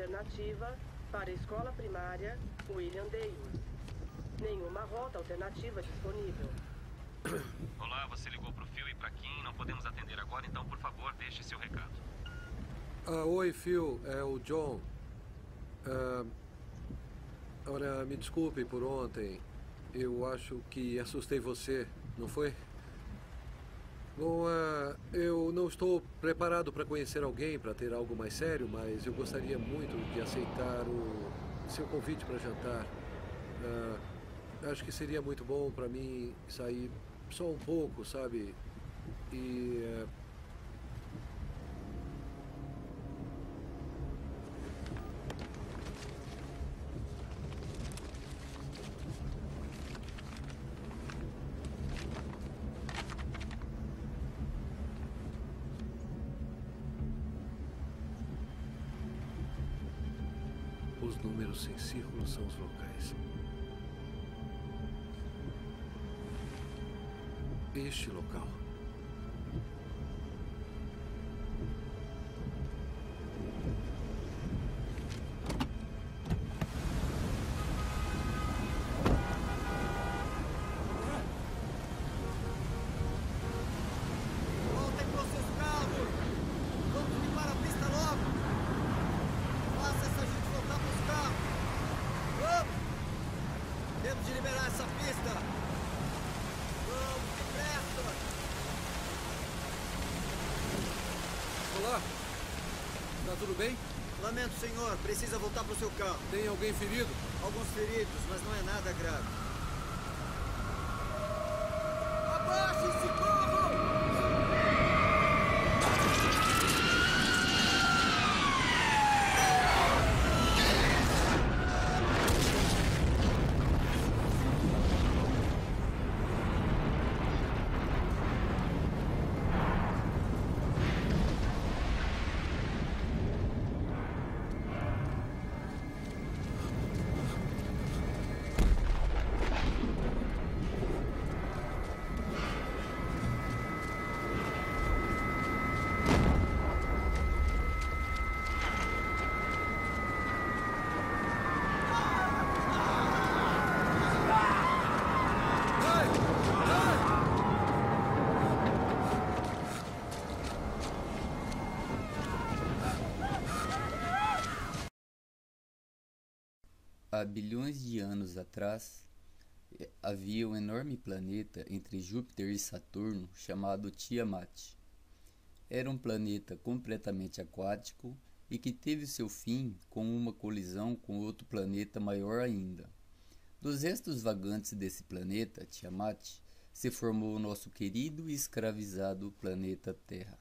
alternativa para a escola primária William Davis. Nenhuma rota alternativa disponível. Olá, você ligou pro Phil e pra Kim. Não podemos atender agora, então por favor, deixe seu recado. Oi, Phil. É o John. Olha, me desculpe por ontem. Eu acho que assustei você, não foi? Bom, eu não estou preparado para conhecer alguém, para ter algo mais sério, mas eu gostaria muito de aceitar o seu convite para jantar. Acho que seria muito bom para mim sair só um pouco, sabe? E... Os números sem círculos são os locais. Este local. Voltem para os seus carros! Vamos limpar a pista logo! Faça essa gente voltar para os carros! Vamos! Temos de liberar essa pista! Vamos, depressa! Olá! Tá tudo bem? Lamento, senhor. Precisa voltar para o seu carro. Tem alguém ferido? Alguns feridos, mas não é nada grave. Abaixe-se, corram! Há bilhões de anos atrás, havia um enorme planeta entre Júpiter e Saturno chamado Tiamat. Era um planeta completamente aquático e que teve seu fim com uma colisão com outro planeta maior ainda. Dos restos vagantes desse planeta, Tiamat, se formou o nosso querido e escravizado planeta Terra.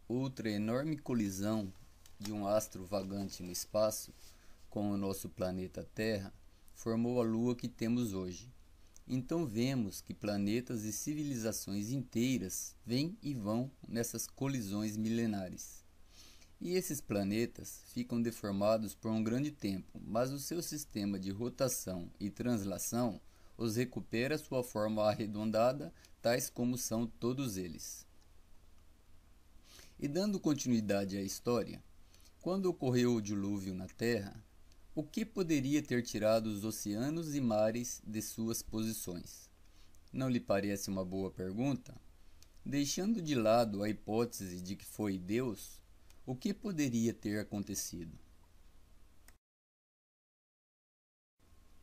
Outra enorme colisão de um astro vagante no espaço com o nosso planeta Terra formou a Lua que temos hoje. Então vemos que planetas e civilizações inteiras vêm e vão nessas colisões milenares. E esses planetas ficam deformados por um grande tempo, mas o seu sistema de rotação e translação os recupera sua forma arredondada, tais como são todos eles. E dando continuidade à história, quando ocorreu o dilúvio na Terra, o que poderia ter tirado os oceanos e mares de suas posições? Não lhe parece uma boa pergunta? Deixando de lado a hipótese de que foi Deus, o que poderia ter acontecido?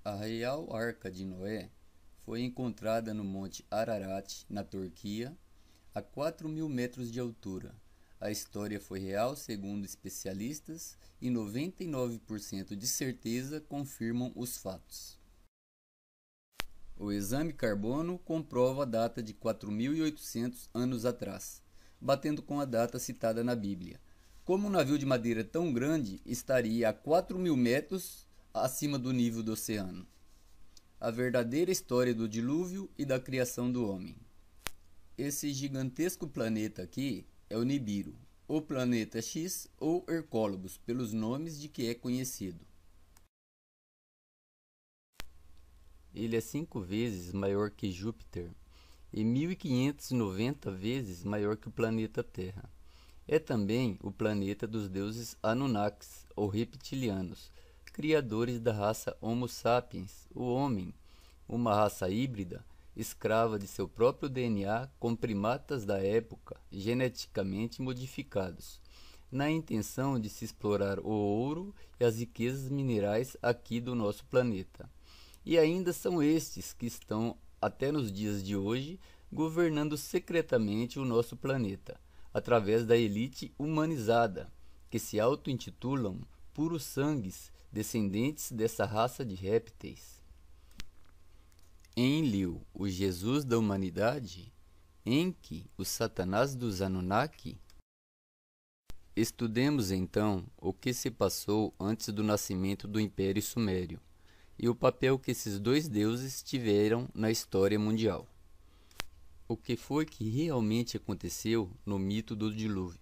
A Real Arca de Noé foi encontrada no Monte Ararat, na Turquia, a 4.000 metros de altura. A história foi real segundo especialistas e 99% de certeza confirmam os fatos. O exame carbono comprova a data de 4.800 anos atrás, batendo com a data citada na Bíblia. Como um navio de madeira tão grande estaria a 4.000 metros acima do nível do oceano? A verdadeira história do dilúvio e da criação do homem. Esse gigantesco planeta aqui é o Nibiru, o planeta X ou Hercólobos, pelos nomes de que é conhecido. Ele é 5 vezes maior que Júpiter e 1.590 vezes maior que o planeta Terra. É também o planeta dos deuses Anunnakis, ou reptilianos, criadores da raça Homo sapiens, o homem, uma raça híbrida, escrava de seu próprio DNA com primatas da época geneticamente modificados, na intenção de se explorar o ouro e as riquezas minerais aqui do nosso planeta. E ainda são estes que estão, até nos dias de hoje, governando secretamente o nosso planeta, através da elite humanizada, que se auto-intitulam puros sangues, descendentes dessa raça de répteis. Enlil, o Jesus da humanidade? Enki, o Satanás dos Anunnaki? Estudemos então o que se passou antes do nascimento do Império Sumério e o papel que esses dois deuses tiveram na história mundial. O que foi que realmente aconteceu no mito do dilúvio?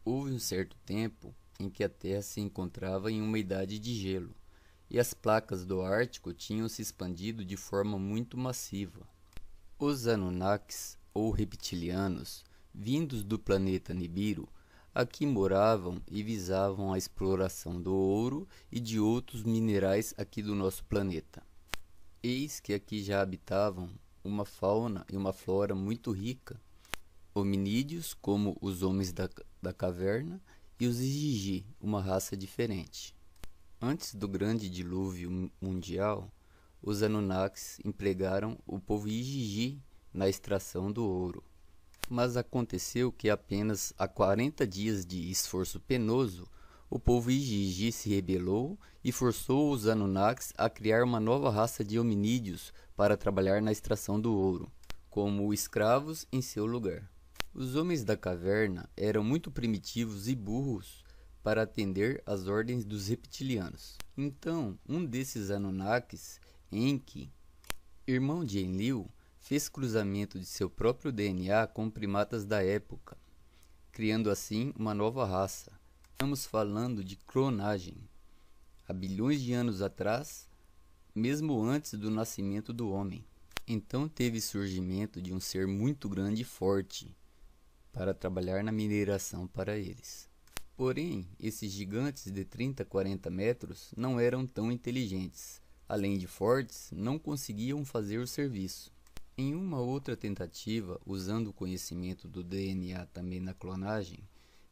Houve um certo tempo em que a Terra se encontrava em uma idade de gelo, e as placas do Ártico tinham se expandido de forma muito massiva. Os Anunnakis, ou reptilianos, vindos do planeta Nibiru, aqui moravam e visavam a exploração do ouro e de outros minerais aqui do nosso planeta. Eis que aqui já habitavam uma fauna e uma flora muito rica, hominídeos como os homens da caverna e os Igigi, uma raça diferente. Antes do grande dilúvio mundial, os Anunnakis empregaram o povo Igigi na extração do ouro. Mas aconteceu que apenas há 40 dias de esforço penoso, o povo Igigi se rebelou e forçou os Anunnakis a criar uma nova raça de hominídeos para trabalhar na extração do ouro, como escravos em seu lugar. Os homens da caverna eram muito primitivos e burros para atender às ordens dos reptilianos. Então, um desses Anunnakis, Enki, irmão de Enlil, fez cruzamento de seu próprio DNA com primatas da época, criando assim uma nova raça. Estamos falando de clonagem. Há bilhões de anos atrás, mesmo antes do nascimento do homem. Então teve surgimento de um ser muito grande e forte para trabalhar na mineração para eles. Porém, esses gigantes de 30 a 40 metros não eram tão inteligentes. Além de fortes, não conseguiam fazer o serviço. Em uma outra tentativa, usando o conhecimento do DNA também na clonagem,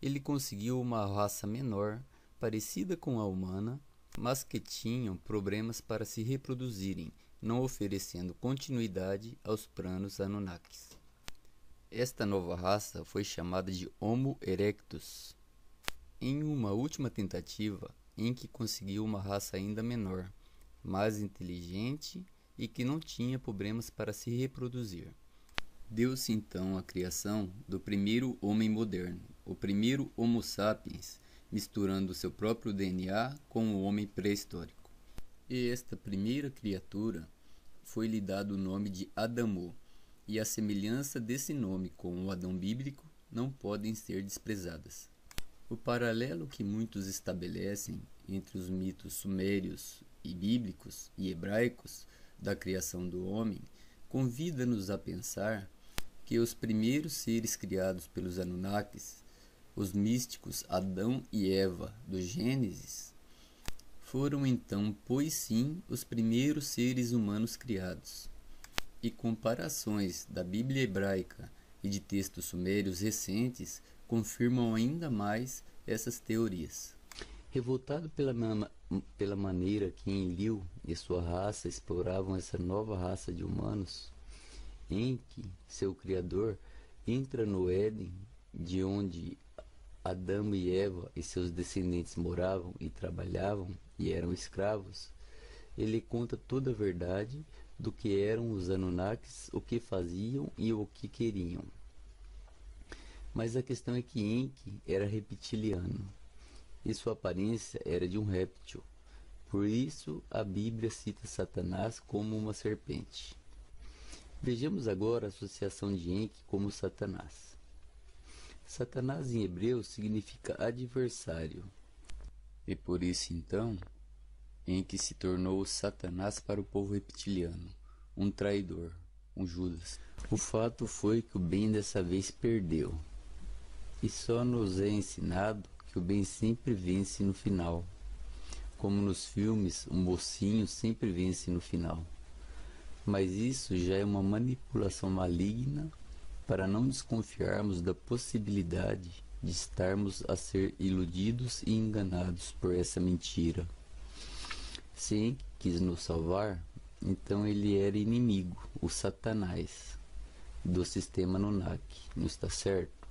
ele conseguiu uma raça menor, parecida com a humana, mas que tinham problemas para se reproduzirem, não oferecendo continuidade aos planos Anunnakis. Esta nova raça foi chamada de Homo erectus. Em uma última tentativa, Enki conseguiu uma raça ainda menor, mais inteligente e que não tinha problemas para se reproduzir. Deu-se então a criação do primeiro homem moderno, o primeiro Homo sapiens, misturando seu próprio DNA com o homem pré-histórico. E esta primeira criatura foi-lhe dado o nome de Adamo, e a semelhança desse nome com o Adão bíblico não podem ser desprezadas. O paralelo que muitos estabelecem entre os mitos sumérios e bíblicos e hebraicos da criação do homem convida-nos a pensar que os primeiros seres criados pelos Anunnakis, os místicos Adão e Eva do Gênesis, foram então, pois sim, os primeiros seres humanos criados. E comparações da Bíblia hebraica e de textos sumérios recentes confirmam ainda mais essas teorias. Revoltado pela maneira que Enlil e sua raça exploravam essa nova raça de humanos, Enki, seu criador, entra no Éden, de onde Adão e Eva e seus descendentes moravam e trabalhavam e eram escravos. Ele conta toda a verdade do que eram os Anunnakis, o que faziam e o que queriam. Mas a questão é que Enki era reptiliano e sua aparência era de um réptil. Por isso a Bíblia cita Satanás como uma serpente. Vejamos agora a associação de Enki como Satanás. Satanás em hebreu significa adversário. E por isso então, Enki se tornou o Satanás para o povo reptiliano, um traidor, um Judas. O fato foi que o bem dessa vez perdeu. E só nos é ensinado que o bem sempre vence no final. Como nos filmes, o mocinho sempre vence no final. Mas isso já é uma manipulação maligna para não desconfiarmos da possibilidade de estarmos a ser iludidos e enganados por essa mentira. Se Enki quis nos salvar, então ele era inimigo, o Satanás, do sistema Anunnaki, não está certo?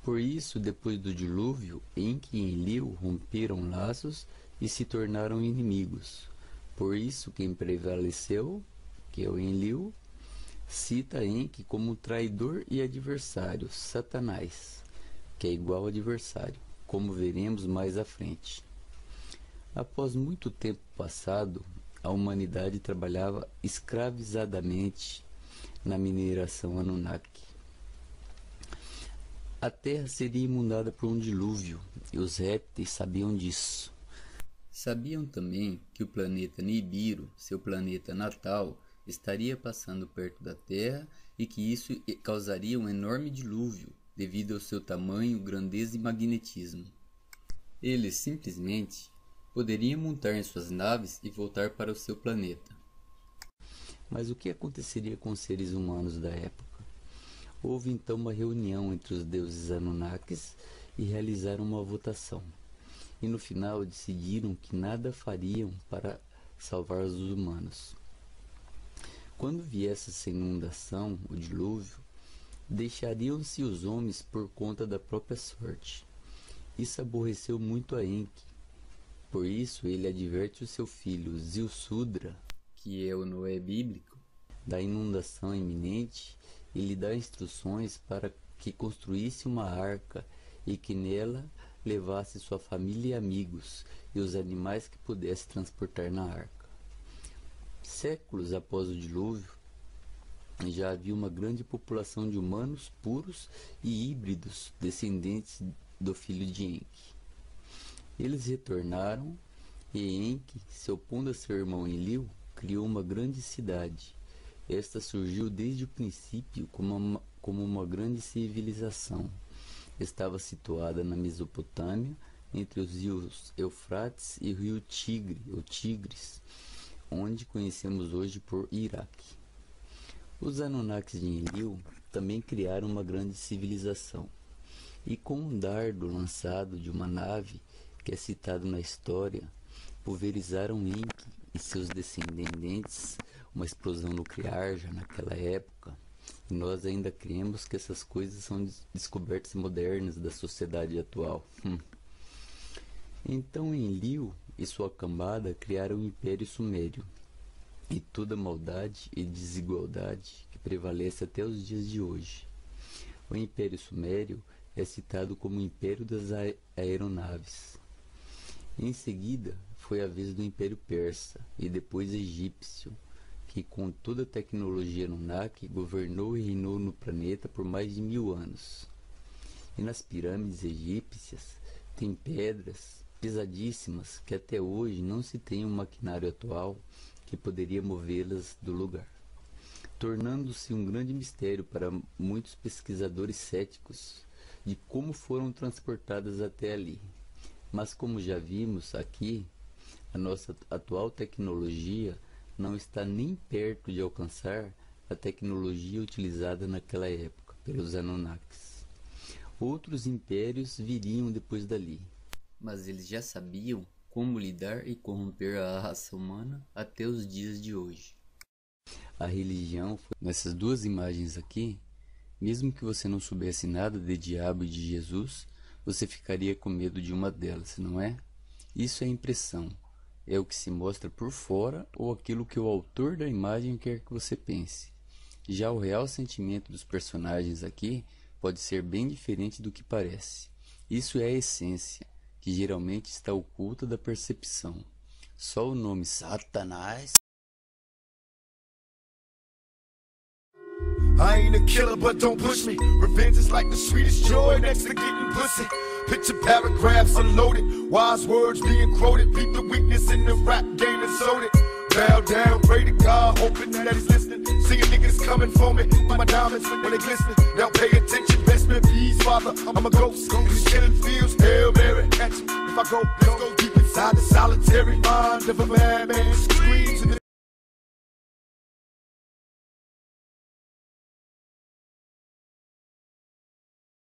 Por isso, depois do dilúvio, Enki e Enlil romperam laços e se tornaram inimigos. Por isso, quem prevaleceu, que é o Enlil, cita Enki como traidor e adversário, Satanás, que é igual adversário, como veremos mais à frente. Após muito tempo passado, a humanidade trabalhava escravizadamente na mineração Anunnaki. A Terra seria inundada por um dilúvio, e os répteis sabiam disso. Sabiam também que o planeta Nibiru, seu planeta natal, estaria passando perto da Terra e que isso causaria um enorme dilúvio devido ao seu tamanho, grandeza e magnetismo. Eles simplesmente poderiam montar em suas naves e voltar para o seu planeta. Mas o que aconteceria com os seres humanos da época? Houve então uma reunião entre os deuses Anunnakis e realizaram uma votação. E no final decidiram que nada fariam para salvar os humanos. Quando viesse essa inundação, o dilúvio, deixariam-se os homens por conta da própria sorte. Isso aborreceu muito a Enki. Por isso ele adverte o seu filho Zilsudra, que é o Noé bíblico, da inundação iminente e lhe dá instruções para que construísse uma arca e que nela levasse sua família e amigos e os animais que pudesse transportar na arca. Séculos após o dilúvio, já havia uma grande população de humanos puros e híbridos descendentes do filho de Enki. Eles retornaram e Enki, se opondo a seu irmão Enlil, criou uma grande cidade. Esta surgiu desde o princípio como uma grande civilização. Estava situada na Mesopotâmia, entre os rios Eufrates e o rio Tigre, ou Tigres, onde conhecemos hoje por Iraque. Os Anunnakis de Enlil também criaram uma grande civilização, e com um dardo lançado de uma nave, que é citado na história, pulverizaram Enki e seus descendentes, uma explosão nuclear já naquela época, e nós ainda cremos que essas coisas são descobertas modernas da sociedade atual. Então Enlil e sua cambada criaram o Império Sumério, e toda maldade e desigualdade que prevalece até os dias de hoje. O Império Sumério é citado como o Império das Aeronaves. Em seguida, foi a vez do Império Persa e depois egípcio, que com toda a tecnologia Anunnaki governou e reinou no planeta por mais de 1000 anos. E nas pirâmides egípcias tem pedras pesadíssimas que até hoje não se tem um maquinário atual que poderia movê-las do lugar, tornando-se um grande mistério para muitos pesquisadores céticos de como foram transportadas até ali. Mas como já vimos aqui, a nossa atual tecnologia não está nem perto de alcançar a tecnologia utilizada naquela época pelos Anunnakis. Outros impérios viriam depois dali, mas eles já sabiam como lidar e corromper a raça humana até os dias de hoje. A religião foi... Nessas duas imagens aqui, mesmo que você não soubesse nada de diabo e de Jesus, você ficaria com medo de uma delas, não é? Isso é impressão. É o que se mostra por fora ou aquilo que o autor da imagem quer que você pense. Já o real sentimento dos personagens aqui pode ser bem diferente do que parece. Isso é a essência, que geralmente está oculta da percepção. Só o nome Satanás... I ain't a killer, but don't push me. Revenge is like the sweetest joy next to getting pussy. Picture paragraphs unloaded, wise words being quoted. Beat the weakness in the rap game and sold it. Bow down, pray to God, hoping that he's listening. Seeing niggas coming for me, my diamonds when they glisten. Now pay attention, best be easy. father, I'm a ghost. These killing fields, Hail Mary. If I go, let's go deep inside the solitary mind of a madman. Screams in the